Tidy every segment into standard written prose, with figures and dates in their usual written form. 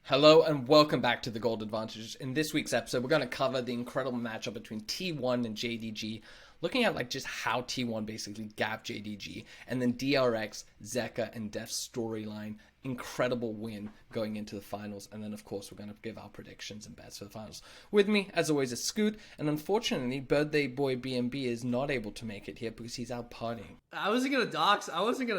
Hello and welcome back to the Gold Advantage. In this week's episode, we're going to cover the incredible matchup between T1 and JDG, looking at just how T1 basically gapped JDG, and then DRX, Zeka, and Deft's storyline. Incredible win going into the finals, and then of course we're going to give our predictions and bets for the finals. With me, as always, is Scoot, and unfortunately, birthday boy BNB is not able to make it here because he's out partying. I wasn't gonna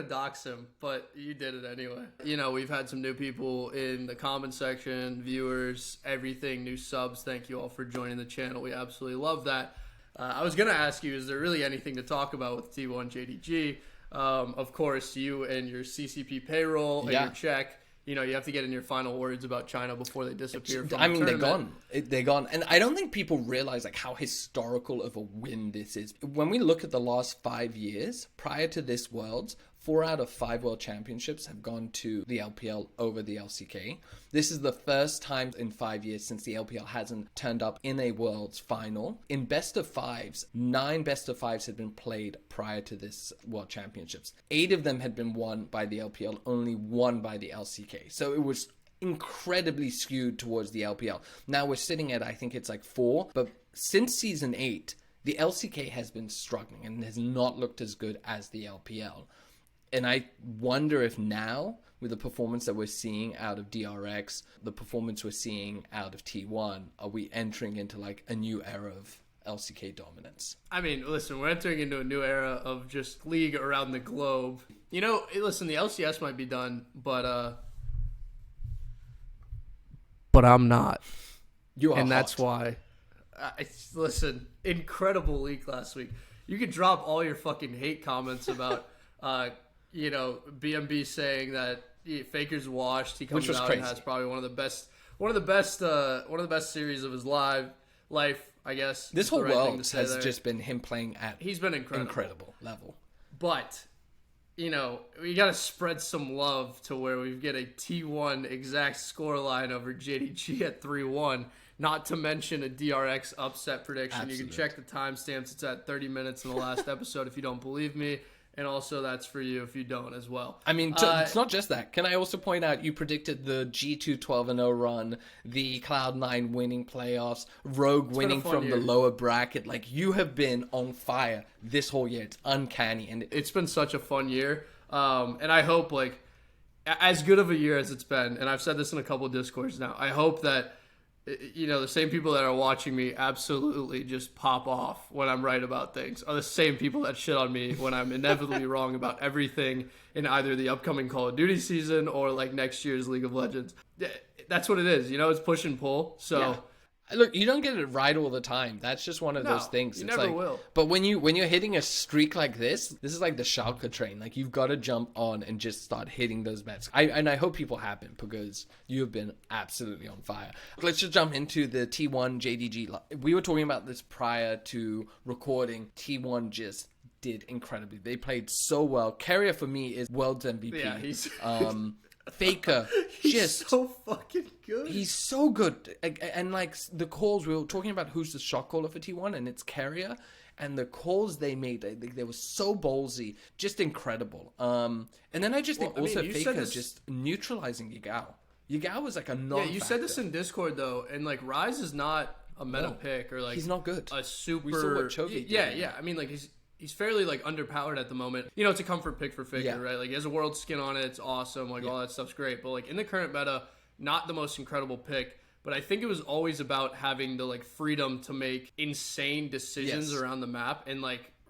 dox him, but you did it anyway. You know, we've had some new people in the comment section, viewers, everything, new subs. Thank you all for joining the channel. We absolutely love that. I was gonna ask you, is there really anything to talk about with T1 JDG? Of course, you and your CCP payroll and your check. You know, you have to get in your final words about China before they disappear from the tournament. They're gone. And I don't think people realize how historical of a win this is. When we look at the last 5 years, prior to this Worlds, 4 out of 5 World Championships have gone to the LPL over the LCK. This is the first time in 5 years since the LPL hasn't turned up in a Worlds final. In best of fives, 9 best of fives had been played prior to this World Championships. 8 of them had been won by the LPL, only 1 by the LCK. So it was incredibly skewed towards the LPL. Now we're sitting at, I think it's 4, but since season 8, the LCK has been struggling and has not looked as good as the LPL. And I wonder if now, with the performance that we're seeing out of DRX, the performance we're seeing out of T1, are we entering into a new era of LCK dominance? I mean, listen, we're entering into a new era of just league around the globe. You know, listen, the LCS might be done, but I'm not. You are, and that's why. Listen, incredible league last week. You could drop all your fucking hate comments about. You know, BMB saying that Faker's washed. He comes out crazy. And has probably one of the best series of his life, I guess. This whole Worlds has just been him playing at he's been incredible level. But, you know, we got to spread some love to where we get a T1 exact scoreline over JDG at 3-1. Not to mention a DRX upset prediction. Absolute. You can check the timestamps. It's at 30 minutes in the last episode if you don't believe me. And also, that's for you if you don't as well. I mean, it's not just that. Can I also point out you predicted the G2 12-0 run, the Cloud9 winning playoffs, Rogue winning from the lower bracket. You have been on fire this whole year. It's uncanny. And it's been such a fun year. And I hope, as good of a year as it's been, and I've said this in a couple of Discords now, I hope that, you know, the same people that are watching me absolutely just pop off when I'm right about things are the same people that shit on me when I'm inevitably wrong about everything in either the upcoming Call of Duty season or next year's League of Legends. That's what it is. You know, it's push and pull. So. Yeah. Look, you don't get it right all the time. That's just one of those things. You never will. But when you're hitting a streak like this is like the Schalke train. You've got to jump on and just start hitting those bets. I hope people have been because you have been absolutely on fire. Let's just jump into the T1 JDG. We were talking about this prior to recording. T1 just did incredibly. They played so well. Carrier for me is World's MVP. Yeah, he's Faker, he's so fucking good. He's so good. And the calls, we were talking about who's the shot caller for T1, and it's Carrier. And the calls they made, they were so ballsy, just incredible. And then I just think Faker just neutralizing Yagao. Yagao was a non-factor. Yeah, you said this in Discord though, and Rise is not a meta pick or he's not good. A super. We saw what Chogi did. Yeah. I mean, he's fairly underpowered at the moment. You know, it's a comfort pick for Faker, right? He has a world skin on it. It's awesome. All that stuff's great. But in the current meta, not the most incredible pick. But I think it was always about having the freedom to make insane decisions around the map and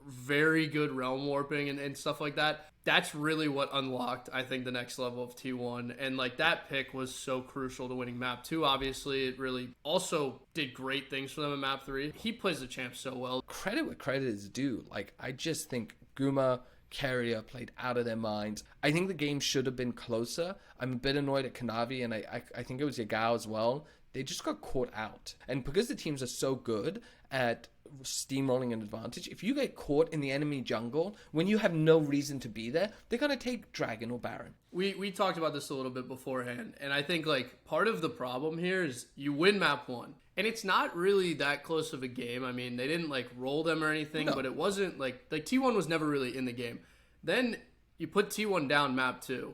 very good realm warping and stuff like that. That's really what unlocked, I think, the next level of T1. And that pick was so crucial to winning map 2. Obviously, it really also did great things for them in map 3. He plays the champ so well. Credit what credit is due. I just think Guma, Carrier played out of their minds. I think the game should have been closer. I'm a bit annoyed at Kanavi, and I think it was Yagao as well. They just got caught out. And because the teams are so good at steamrolling an advantage, if you get caught in the enemy jungle when you have no reason to be there, they're going to take Dragon or Baron. We talked about this a little bit beforehand, and I think part of the problem here is you win map 1, and it's not really that close of a game. I mean, they didn't roll them or anything, but it wasn't T1 was never really in the game. Then you put T1 down map 2,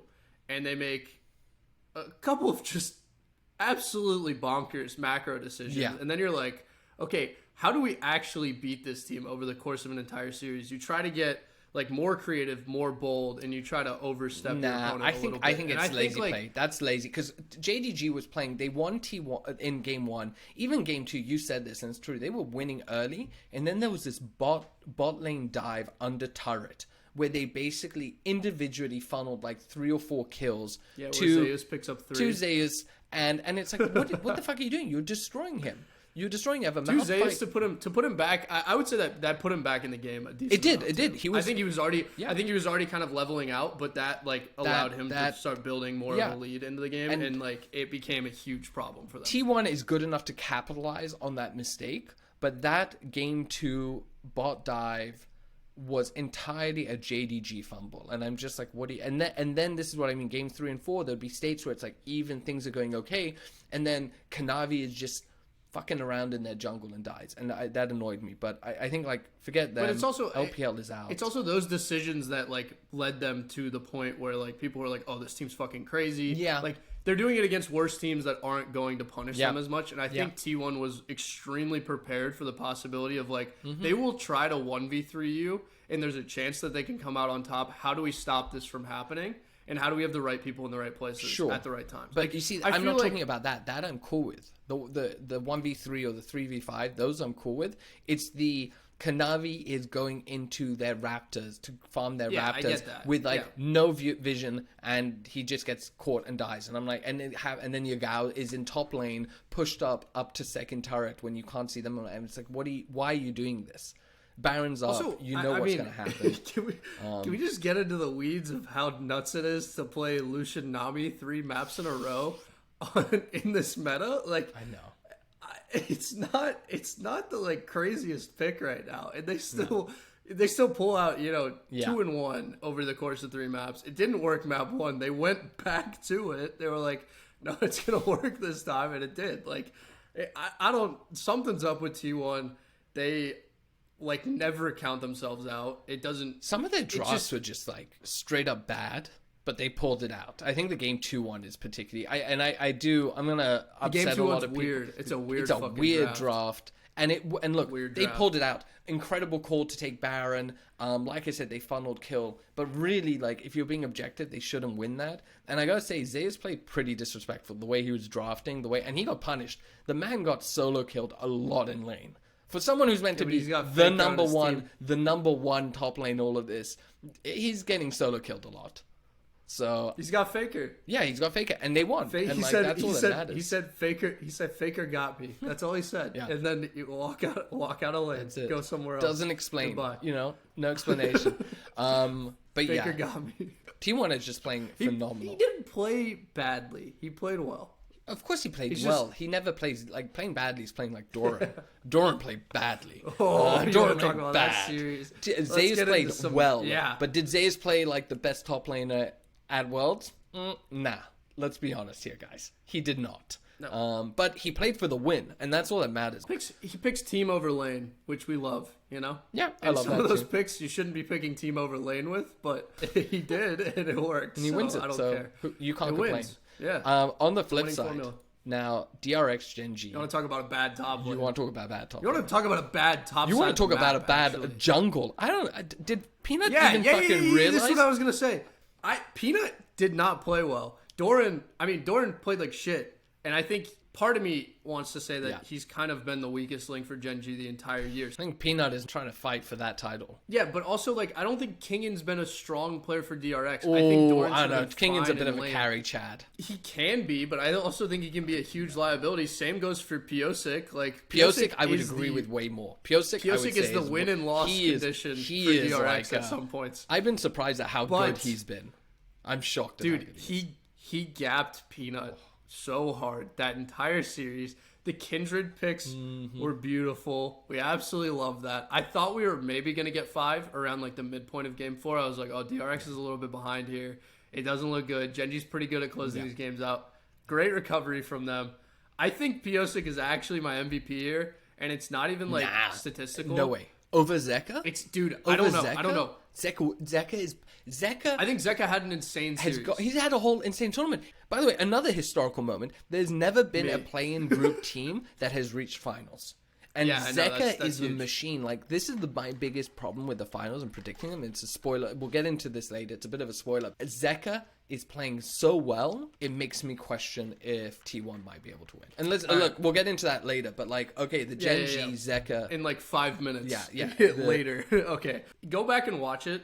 and they make a couple of just absolutely bonkers macro decisions. Yeah. And then you're like, okay, how do we actually beat this team over the course of an entire series? You try to get like more creative, more bold, and you try to overstep your opponent a little bit. I think it's lazy play. That's lazy because JDG was playing. They won T1 in game 1, even game 2. You said this, and it's true. They were winning early, and then there was this bot lane dive under turret where they basically individually funneled like 3 or 4 kills. Yeah, Zeus picks up 3. To Zeus, and it's like, what the fuck are you doing? You're destroying him. You're destroying him. To Zeus to put him back. I would say that put him back in the game. It did. I think he was already kind of leveling out, but that like allowed him to start building more of a lead into the game, and like it became a huge problem for them. T1 is good enough to capitalize on that mistake, but that game 2 bot dive was entirely a JDG fumble, and I'm just like, what do you? And then this is what I mean. Game 3 and 4, there'd be states where it's like even things are going okay, and then Kanavi is just fucking around in their jungle and dies, and that annoyed me. But I think like forget that. But it's also LPL is out. It's also those decisions that like led them to the point where like people were like, oh, this team's fucking crazy. Yeah, like they're doing it against worse teams that aren't going to punish them as much. And I think T1 was extremely prepared for the possibility of like they will try to 1v3 you, and there's a chance that they can come out on top. How do we stop this from happening? And how do we have the right people in the right places at the right times? But like, you see, I'm not talking about that. That I'm cool with. The 1v3 or the 3v5, those I'm cool with. It's the Kanavi is going into their raptors to farm their raptors with like no vision, and he just gets caught and dies. And I'm like, and then Yagao is in top lane, pushed up to second turret when you can't see them. And it's like, why are you doing this? Baron's also, up. You know what's going to happen. Can we just get into the weeds of how nuts it is to play Lucian Nami 3 maps in a row in this meta? Like, I know. It's not the like craziest pick right now, and they still pull out 2 and 1 over the course of 3 maps. It didn't work map 1. They went back to it. They were like, no, it's gonna work this time, and it did. Like, I don't. Something's up with T1. They like never count themselves out. It doesn't. Some of their drafts were just like straight up bad, but they pulled it out. I think the game 2-1 is particularly. I'm gonna upset a lot of people. Weird. It's a weird. It's a weird draft. And look, they pulled it out. Incredible call to take Baron. Like I said, they funneled kill, but really, like if you're being objective, they shouldn't win that. And I gotta say, Zeus played pretty disrespectful the way he was drafting, and he got punished. The man got solo killed a lot in lane. For someone who's meant to be the number one top lane, all of this, he's getting solo killed a lot. So he's got Faker. Yeah, he's got Faker, and they won. That's all that matters. He said Faker got me. That's all he said. Yeah. And then you walk out of lane, go somewhere else. Doesn't explain. Goodbye. No explanation. But Faker got me. T1 is just playing phenomenal. He didn't play badly. He played well. Of course he played well. He never plays like playing badly. He's playing like Doran. Doran played badly. Doran played bad. That series. Zeus played well. Yeah. But did Zeus play like the best top laner at Worlds? Nah. Let's be honest here, guys. He did not. No. But he played for the win, and that's all that matters. He picks team over lane, which we love, Yeah, I love that. Some of those picks you shouldn't be picking team over lane with, but he did, and it worked. And he wins it, I don't care. You can't complain. Yeah. On the flip side, now DRX Gen.G. You want to talk about a bad top lane? You want to talk about bad top? You want to talk about a bad top? You want to talk about a bad jungle? I don't. Did Peanut even fucking realize? This is what I was gonna say. Peanut did not play well. Doran played like shit, and I think part of me wants to say that he's kind of been the weakest link for Gen.G the entire year. I think Peanut is trying to fight for that title. Yeah, but also, like, I don't think Kingan's been a strong player for DRX. I don't know. Kingan's a bit of a carry, Chad. He can be, but I also think he can be a huge liability. Same goes for Pyosik. Like, Pyosik I would agree with way more. Pyosik is the win and loss condition for DRX at some points. I've been surprised at how good he's been. I'm shocked. Dude, he gapped Peanut so hard that entire series. The Kindred picks were beautiful. We absolutely love that. I thought we were maybe going to get 5 around like the midpoint of game 4. I was like, oh, DRX is a little bit behind here. It doesn't look good. Gen.G's pretty good at closing these games out. Great recovery from them. I think Pyosik is actually my MVP here, and it's not even like statistical. No way. Over Zeka? I don't know. Zeka. I think Zeka had an insane series. He's had a whole insane tournament. By the way, another historical moment. There's never been a play-in group team that has reached finals. And Zeka is a machine. Like, this is my biggest problem with the finals and predicting them. It's a spoiler. We'll get into this later. It's a bit of a spoiler. Zeka is playing so well, it makes me question if T1 might be able to win. And look, we'll get into that later. But like, okay, the Gen.G Zeka in like 5 minutes. Yeah. Later. Okay, go back and watch it.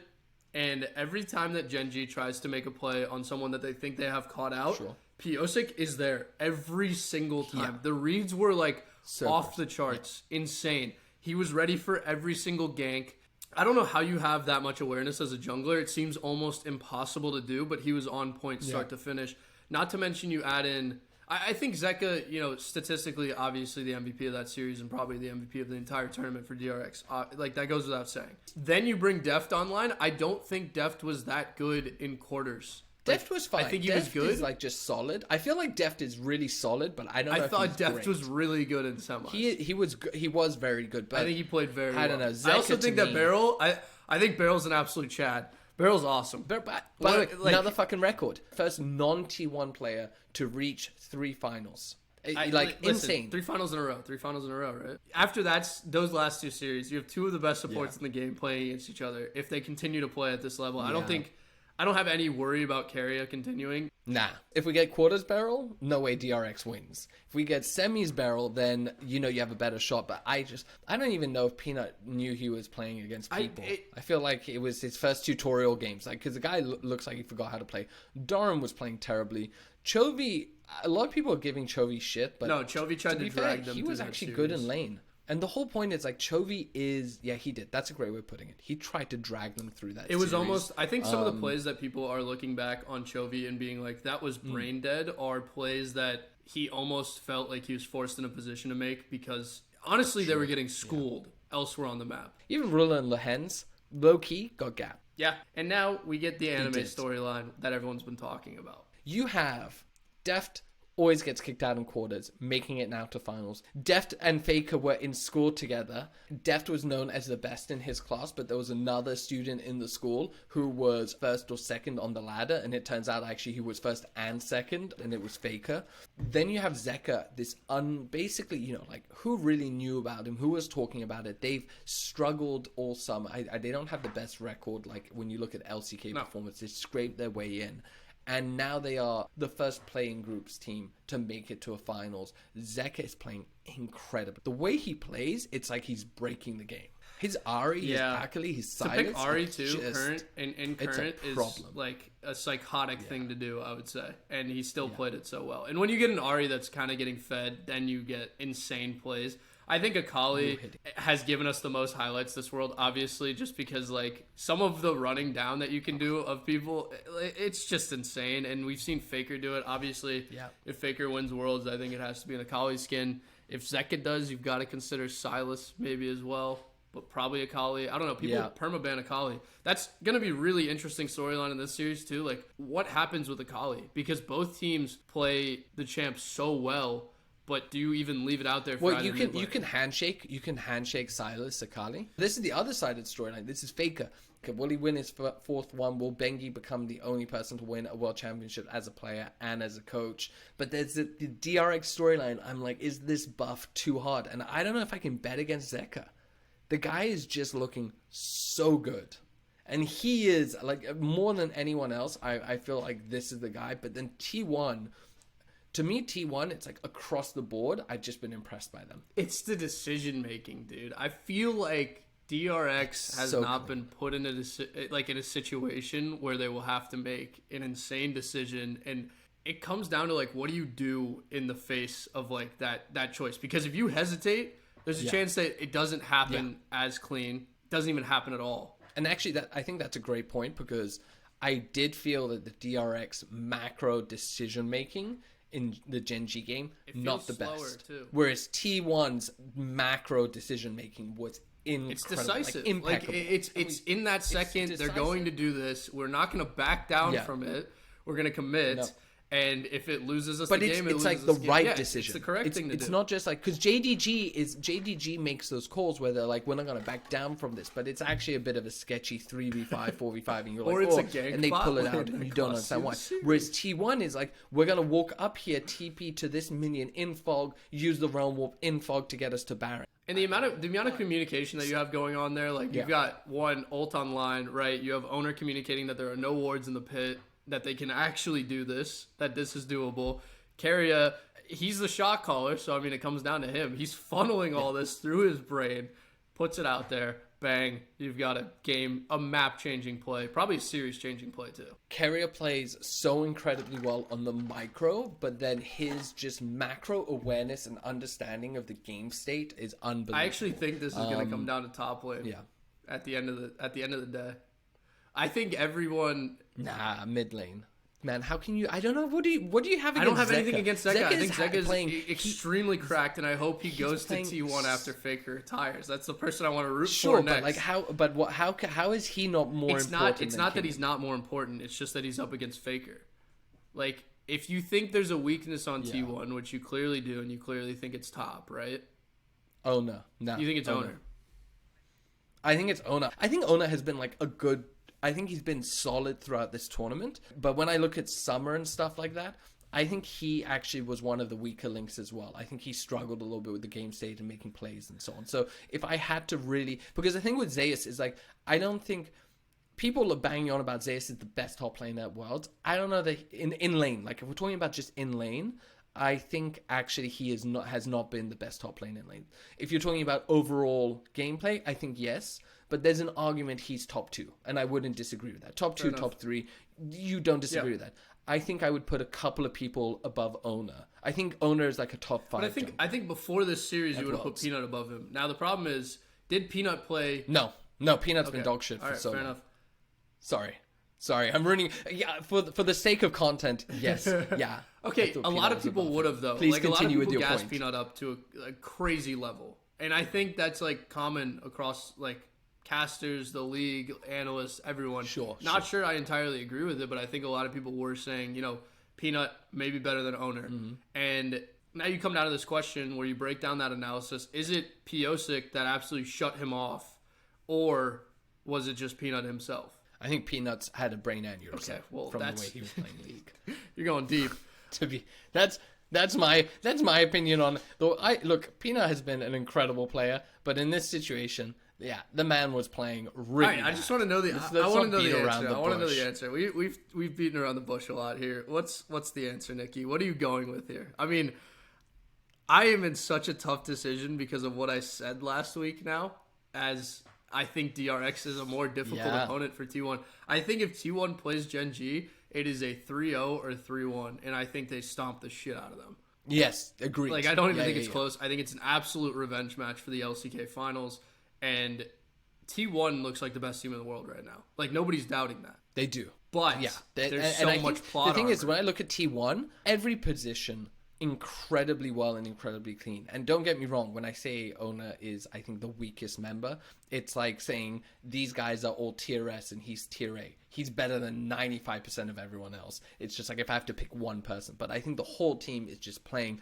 And every time that Gen.G tries to make a play on someone that they think they have caught out, Pyosik is there every single time. The reads were like off the charts, insane. He was ready for every single gank. I don't know how you have that much awareness as a jungler. It seems almost impossible to do, but he was on point start to finish. Not to mention you add in, I think Zeka, statistically, obviously the MVP of that series and probably the MVP of the entire tournament for DRX. Like, that goes without saying. Then you bring Deft online. I don't think Deft was that good in quarters. Deft was fine. I think he was good. Is like just solid. I feel like Deft is really solid, but I don't know. I thought Deft was really good in semis. He was very good, but I think he played very well. I don't know. Zeka, I also think that Beryl. I think Beryl's an absolute Chad. Beryl's awesome. By the way, another fucking record. First non-T1 player to reach 3 finals. Insane. 3 finals in a row. 3 finals in a row, right? After those last 2 series, you have 2 of the best supports in the game playing against each other. If they continue to play at this level, I don't have any worry about Carrier continuing. Nah. If we get quarters Beryl, no way DRX wins. If we get semis Beryl, then you have a better shot. But I don't even know if Peanut knew he was playing against people. I feel like it was his first tutorial games. Like, because the guy looks like he forgot how to play. Doran was playing terribly. Chovy, a lot of people are giving Chovy shit, but no, Chovy tried to drag them. He was actually good in lane. And the whole point is, like, Chovy is... Yeah, he did. That's a great way of putting it. He tried to drag them through that was almost... I think some of the plays that people are looking back on Chovy and being like, that was brain dead, are plays that he almost felt like he was forced in a position to make because, honestly, they were getting schooled elsewhere on the map. Even Rula and Lehens, low-key, got gap. Yeah, and now we get the anime storyline that everyone's been talking about. You have Deft... always gets kicked out in quarters, making it now to finals. Deft and Faker were in school together. Deft was known as the best in his class, but there was another student in the school who was first or second on the ladder, and it turns out actually he was first and second, and it was Faker. Then you have Zeka, this basically, like, who really knew about him, who was talking about it. They've struggled all summer. They don't have the best record, like, when you look at LCK performance, they scraped their way in. And now they are the first playing groups team to make it to a finals. Zeka is playing incredible. The way he plays, it's like he's breaking the game. His Ahri, his Akali, his silence. To pick Ahri too, current is like a psychotic thing to do, I would say. And he still played it so well. And when you get an Ahri that's kind of getting fed, then you get insane plays. I think Akali has given us the most highlights this world, obviously, just because, like, some of the running down that you can do of people, it's just insane. And we've seen Faker do it. Obviously, if Faker wins Worlds, I think it has to be an Akali skin. If Zeka does, you've got to consider Silas maybe as well, but probably Akali. I don't know. People permaban Akali. That's going to be really interesting storyline in this series, too. Like, what happens with Akali? Because both teams play the champ so well. But do you even leave it out there for you can handshake Silas Akali. This is the other side of the storyline. This is Faker. Okay, will he win his 4th one? Will GenG become the only person to win a world championship as a player and as a coach? But there's the DRX storyline. I'm like, is this buff too hard? And I don't know if I can bet against Zeka. The guy is just looking so good. And he is, like, more than anyone else, I feel like this is the guy. But then T1... To me, T1, it's like across the board. I've just been impressed by them. It's the decision making, dude. I feel like DRX has not been put in a situation where they will have to make an insane decision, and it comes down to, like, what do you do in the face of, like, that choice? Because if you hesitate, there's a chance that it doesn't happen as clean. It doesn't even happen at all. And actually, I think that's a great point, because I did feel that the DRX macro decision making in the Gen.G game, not the best. Too. Whereas T1's macro decision making was incredible. It's decisive. Like, impeccable. It's in that second, they're going to do this. We're not going to back down from it. We're going to commit. And if it loses us but the game, it's like the right decision. It's the correct thing to do. It's not just like, because JDG makes those calls where they're like, we're not going to back down from this, but it's actually a bit of a sketchy 3v5, 4v5, and you're like, or it's a gank and they bot pull it where out, and it you don't costs understand you why. serious. Whereas T1 is like, we're going to walk up here, TP to this minion in fog, use the realm warp in fog to get us to Baron. And the amount of communication that you have going on there, like you've got one ult online, right? You have owner communicating that there are no wards in the pit, that they can actually do this, that this is doable. Carrier, he's the shot caller, so I mean, it comes down to him. He's funneling all this through his brain, puts it out there, bang, you've got a map-changing play, probably a series-changing play too. Carrier plays so incredibly well on the micro, but then his just macro awareness and understanding of the game state is unbelievable. I actually think this is going to come down to top lane. Yeah. At the end of the day, I think everyone. Nah, mid lane. Man, how can you? I don't know. What do you have against Zeka? I don't have anything against Zeka. I think Zeka is playing extremely cracked, and I hope he goes to T1 after Faker retires. That's the person I want to root sure, for next. But like how? But what? How is he not more important? It's not that he's not more important. It's just that he's up against Faker. Like, if you think there's a weakness on T1, which you clearly do, and you clearly think it's top, right? Oh no. You think it's owner? I think it's Ona. I think Ona has been like a good. I think he's been solid throughout this tournament. But when I look at Summer and stuff like that, I think he actually was one of the weaker links as well. I think he struggled a little bit with the game state and making plays and so on. So if I had to really, because the thing with Zeus is like, I don't think people are banging on about Zeus is the best top laner at Worlds. I don't know that in lane. Like if we're talking about just in lane, I think actually he has not been the best top lane in lane. If you're talking about overall gameplay, I think yes. But there's an argument he's top 2, and I wouldn't disagree with that. Top 2, top 3, you don't disagree with that. I think I would put a couple of people above Ona. I think Ona is like a top 5. But I think before this series you would have put Peanut above him. Now the problem is, did Peanut play? No, Peanut's been dog shit for so long. Fair enough. Sorry, I'm ruining. Yeah, for the sake of content, yes, yeah. Okay, a lot of people would have though. Please like, continue with your gas point. Peanut up to a crazy level, and I think that's like common across like casters, the league, analysts, everyone. Not sure I entirely agree with it, but I think a lot of people were saying, Peanut may be better than owner. Mm-hmm. And now you come down to this question where you break down that analysis. Is it Pyosik that absolutely shut him off, or was it just Peanut himself? I think Peanut's had a brain aneurysm from the way he was playing League. You're going deep. That's my opinion on. Though Peanut has been an incredible player, but in this situation, the man was playing really. Right, I just want to know the. I want to know the answer. I want to know the answer. We've beaten around the bush a lot here. What's the answer, Nikki? What are you going with here? I mean, I am in such a tough decision because of what I said last week. Now, as I think DRX is a more difficult opponent for T1. I think if T1 plays Gen.G, it is a 3-0 or 3-1, and I think they stomp the shit out of them. Yes, agreed. Like, I don't even think it's close. I think it's an absolute revenge match for the LCK finals, and T1 looks like the best team in the world right now. Like, nobody's doubting that. They do. But there's so much plot The thing armor. is, when I look at T1, every position incredibly well and incredibly clean. And don't get me wrong, when I say Ona is, I think, the weakest member, it's like saying these guys are all tier S and he's tier A. He's better than 95% of everyone else. It's just like if I have to pick one person. But I think the whole team is just playing.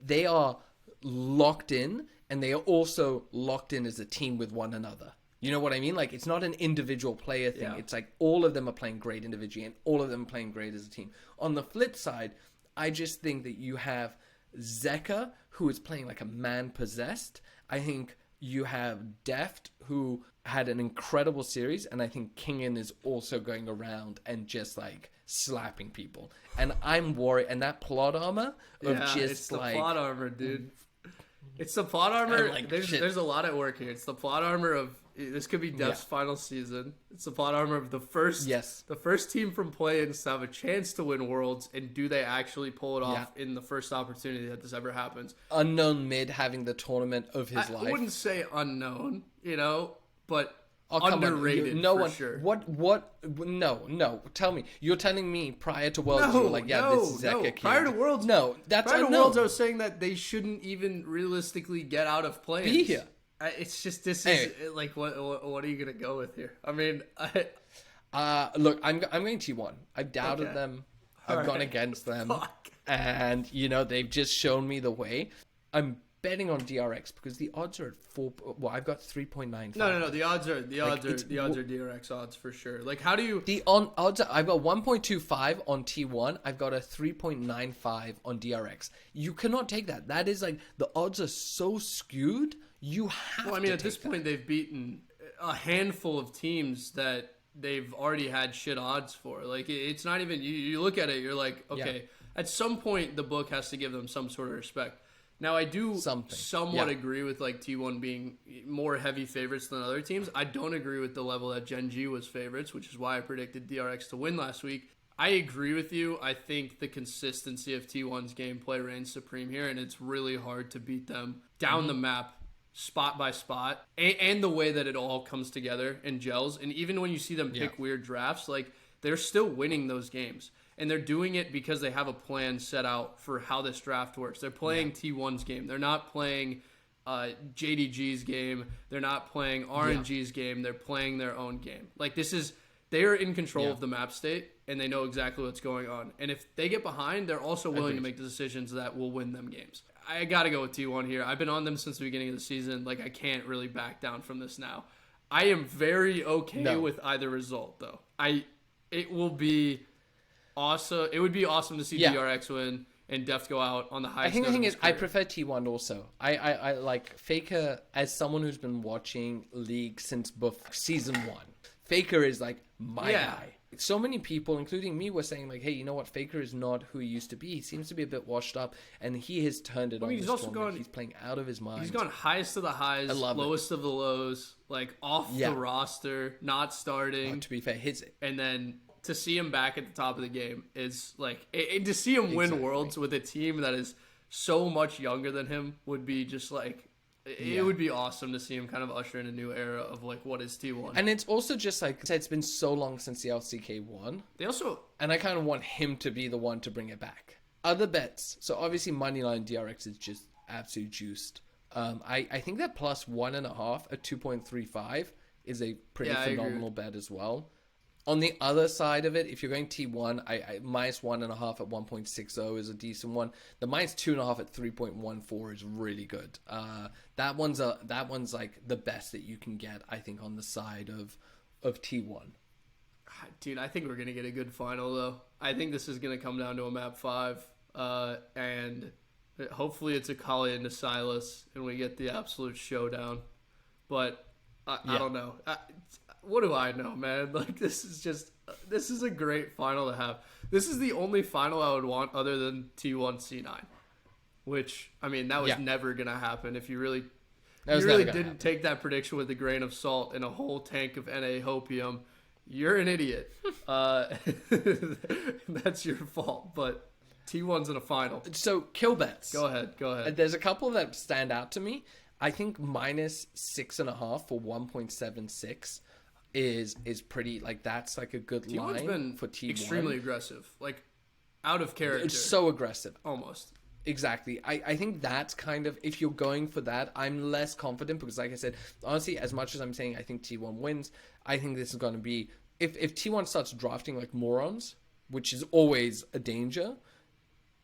They are locked in, and they are also locked in as a team with one another. You know what I mean? Like, it's not an individual player thing. Yeah. It's like all of them are playing great individually, and all of them are playing great as a team. On the flip side, I just think that you have Zeka, who is playing like a man possessed. I think you have Deft, who had an incredible series, and I think Kingen is also going around and just like slapping people. And I'm worried. And that plot armor of it's the plot armor, dude. It's the plot armor. Like, there's a lot at work here. It's the plot armor of this could be Deft's final season. It's the plot armor of the first team from play-ins to have a chance to win Worlds, and do they actually pull it off in the first opportunity that this ever happens? Unknown mid having the tournament of his life. I wouldn't say unknown, but underrated for sure. No. Tell me. You're telling me prior to Worlds you were like, this is Zeka kid. Prior to Worlds, that's prior to Worlds, I was saying that they shouldn't even realistically get out of play-ins. Be here. It's just is like what are you gonna go with here? I mean, look, I'm going T1. I've doubted them I've gone against them. Fuck. And, they've just shown me the way. I'm betting on DRX because the odds are at 4. Well, I've got 3.95. No. The odds are DRX odds for sure. Like, how do you? The odds I've got 1.25 on T1. I've got a 3.95 on DRX. You cannot take that. That is like the odds are so skewed. You have. Well, I mean, at this point, they've beaten a handful of teams that they've already had shit odds for. Like, it's not even. You look at it, you're like, okay. At some point, the book has to give them some sort of respect. Now, I do somewhat agree with like T1 being more heavy favorites than other teams. I don't agree with the level that Gen.G was favorites, which is why I predicted DRX to win last week. I agree with you. I think the consistency of T1's gameplay reigns supreme here, and it's really hard to beat them down the map, spot by spot, and the way that it all comes together and gels. And even when you see them pick weird drafts, like they're still winning those games. And they're doing it because they have a plan set out for how this draft works. They're playing T1's game. They're not playing JDG's game. They're not playing RNG's game. They're playing their own game. Like, they are in control of the map state, and they know exactly what's going on. And if they get behind, they're also willing to make the decisions that will win them games. I got to go with T1 here. I've been on them since the beginning of the season. Like, I can't really back down from this now. I am very okay with either result, though. It will be awesome. It would be awesome to see DRX win and Deft go out on the highest. I think the thing is, I prefer T1 also. I like Faker as someone who's been watching League since season 1. Faker is like my guy. So many people, including me, were saying like, "Hey, you know what? Faker is not who he used to be. He seems to be a bit washed up, and he has turned it on. He's also gone. He's playing out of his mind. He's gone highest of the highs, lowest of the lows, like off the roster, not starting. To be fair, and then to see him back at the top of the game is like, to see him win Worlds with a team that is so much younger than him would be just like. It would be awesome to see him kind of usher in a new era of like what is T1. And it's also just like it's been so long since the LCK won. And I kind of want him to be the one to bring it back. Other bets. So obviously Moneyline DRX is just absolute juiced. I think that plus 1.5 at 2.35 is a pretty phenomenal bet as well. On the other side of it, if you're going T1, I minus 1.5 at 1.60 is a decent one. The minus 2.5 at 3.14 is really good. That one's like the best that you can get, I think, on the side of T1. Dude, I think we're gonna get a good final though. I think this is gonna come down to a map 5, and hopefully it's a Kali into Silas, and we get the absolute showdown. But I don't know. What do I know, man? Like, this is a great final to have. This is the only final I would want other than T1 C9, which, I mean, that was never going to happen. If you really didn't take that prediction with a grain of salt and a whole tank of NA Hopium, you're an idiot. That's your fault, but T1's in a final. So, kill bets. Go ahead. There's a couple that stand out to me. I think minus 6.5 for 1.76 is pretty, like, that's like a good line been for T1. Extremely aggressive, like out of character. It's so aggressive. Almost. Exactly. I think that's kind of, if you're going for that, I'm less confident because, like I said, honestly, as much as I'm saying I think T1 wins, I think this is going to be, if T1 starts drafting like morons, which is always a danger,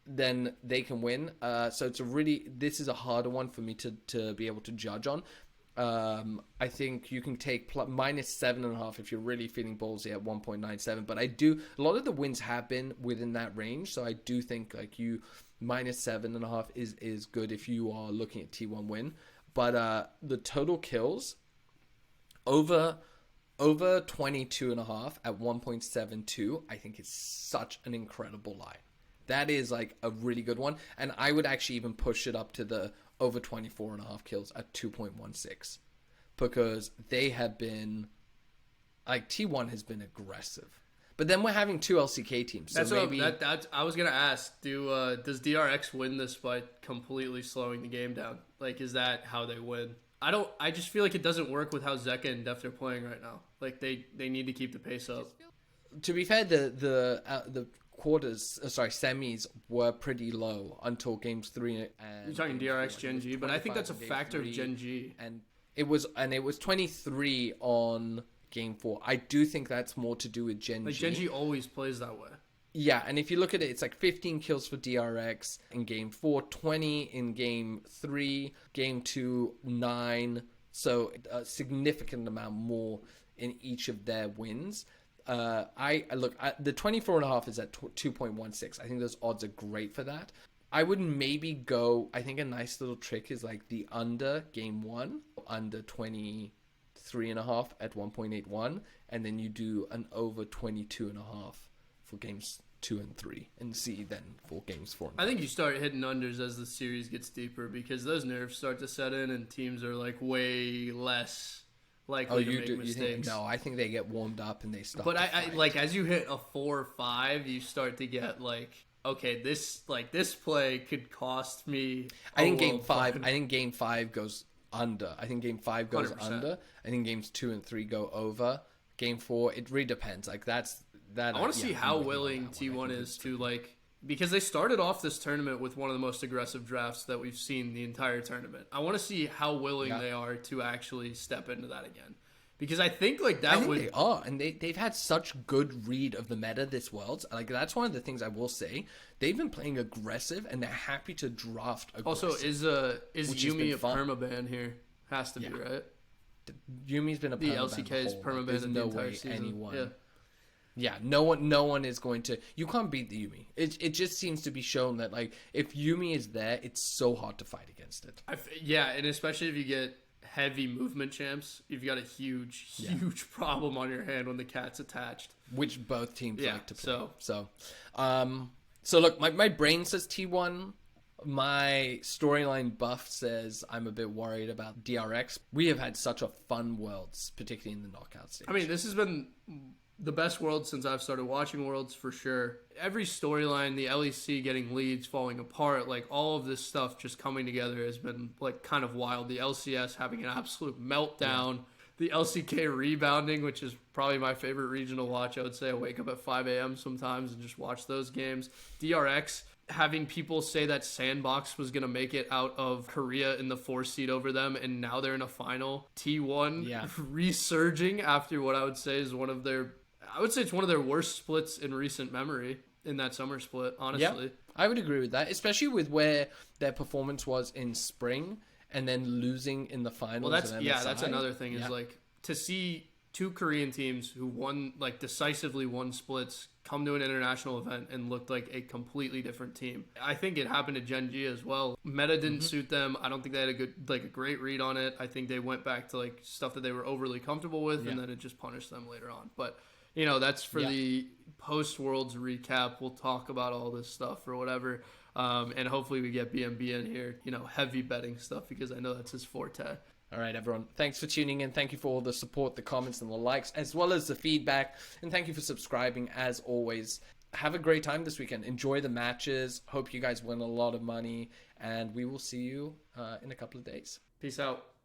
then they can win. So this is a harder one for me to be able to judge on. I think you can take minus 7.5 if you're really feeling ballsy at 1.97. But a lot of the wins have been within that range. So I do think like minus 7.5 is good if you are looking at T1 win. But the total kills over 22.5 at 1.72, I think is such an incredible line. That is like a really good one. And I would actually even push it up to the over 24.5 kills at 2.16 because they have been like T1 has been aggressive. But then we're having two LCK teams. So I was going to ask, does DRX win this by completely slowing the game down? Like, is that how they win? I just feel like it doesn't work with how Zeka and Deft are playing right now. Like they need to keep the pace up. To be fair, the semis were pretty low until games 3 and you're talking DRX Gen.G, but I think that's a factor of Gen.G. And it was 23 on game 4. I do think that's more to do with Gen.G. Like Gen.G always plays that way. Yeah, and if you look at it, it's like 15 kills for DRX in game 4, 20 in game 3, game 2, 9. So a significant amount more in each of their wins. The 24.5 is at 2.16. I think those odds are great for that. I would maybe go, I think a nice little trick is like the under game 1, under 23.5 at 1.81, and then you do an over 22.5 for games 2 and 3, and see then for games 4 and 5. I think you start hitting unders as the series gets deeper, because those nerves start to set in and teams are like way less likely to make mistakes. No, I think they get warmed up and they start. But I like, as you hit a 4 or 5, you start to get like, okay, this play could cost me. I think game 5 goes under. I think game 5 goes 100%. Under. I think games 2 and 3 go over. Game 4, it really depends. Like that's that. I want to see how willing T1 is to, like, because they started off this tournament with one of the most aggressive drafts that we've seen the entire tournament. I want to see how willing they are to actually step into that again. Because I think like that they are, and they've had such good read of the meta this Worlds. Like that's one of the things I will say. They've been playing aggressive, and they're happy to draft aggressive. Also, is Yumi a permaban here? Has to be, right? Yumi's been a permaban. The LCK is permaban in the entire season. Anyone. Yeah, no one is going to. You can't beat the Yumi. It just seems to be shown that like if Yumi is there, it's so hard to fight against it. And especially if you get heavy movement champs, you've got a huge problem on your hand when the cat's attached. Which both teams like to play. So look, my brain says T1. My storyline buff says I'm a bit worried about DRX. We have had such a fun Worlds, particularly in the knockout stage. I mean, this has been the best Worlds since I've started watching Worlds, for sure. Every storyline, the LEC getting leads, falling apart, like all of this stuff just coming together has been like kind of wild. The LCS having an absolute meltdown. The LCK rebounding, which is probably my favorite region to watch. I would say I wake up at 5 a.m. sometimes and just watch those games. DRX having people say that Sandbox was going to make it out of Korea in the 4 seed over them, and now they're in a final. T1 resurging after what I would say is one of their worst splits in recent memory in that summer split, honestly. Yeah, I would agree with that, especially with where their performance was in spring and then losing in the finals. Well, that's another thing is like to see two Korean teams who won, like decisively won splits, come to an international event and looked like a completely different team. I think it happened to Gen.G as well. Meta didn't suit them. I don't think they had a great read on it. I think they went back to like stuff that they were overly comfortable with, and then it just punished them later on. But that's for the post-Worlds recap. We'll talk about all this stuff or whatever. And hopefully we get BMB in here, heavy betting stuff, because I know that's his forte. All right, everyone. Thanks for tuning in. Thank you for all the support, the comments, and the likes, as well as the feedback. And thank you for subscribing, as always. Have a great time this weekend. Enjoy the matches. Hope you guys win a lot of money. And we will see you in a couple of days. Peace out.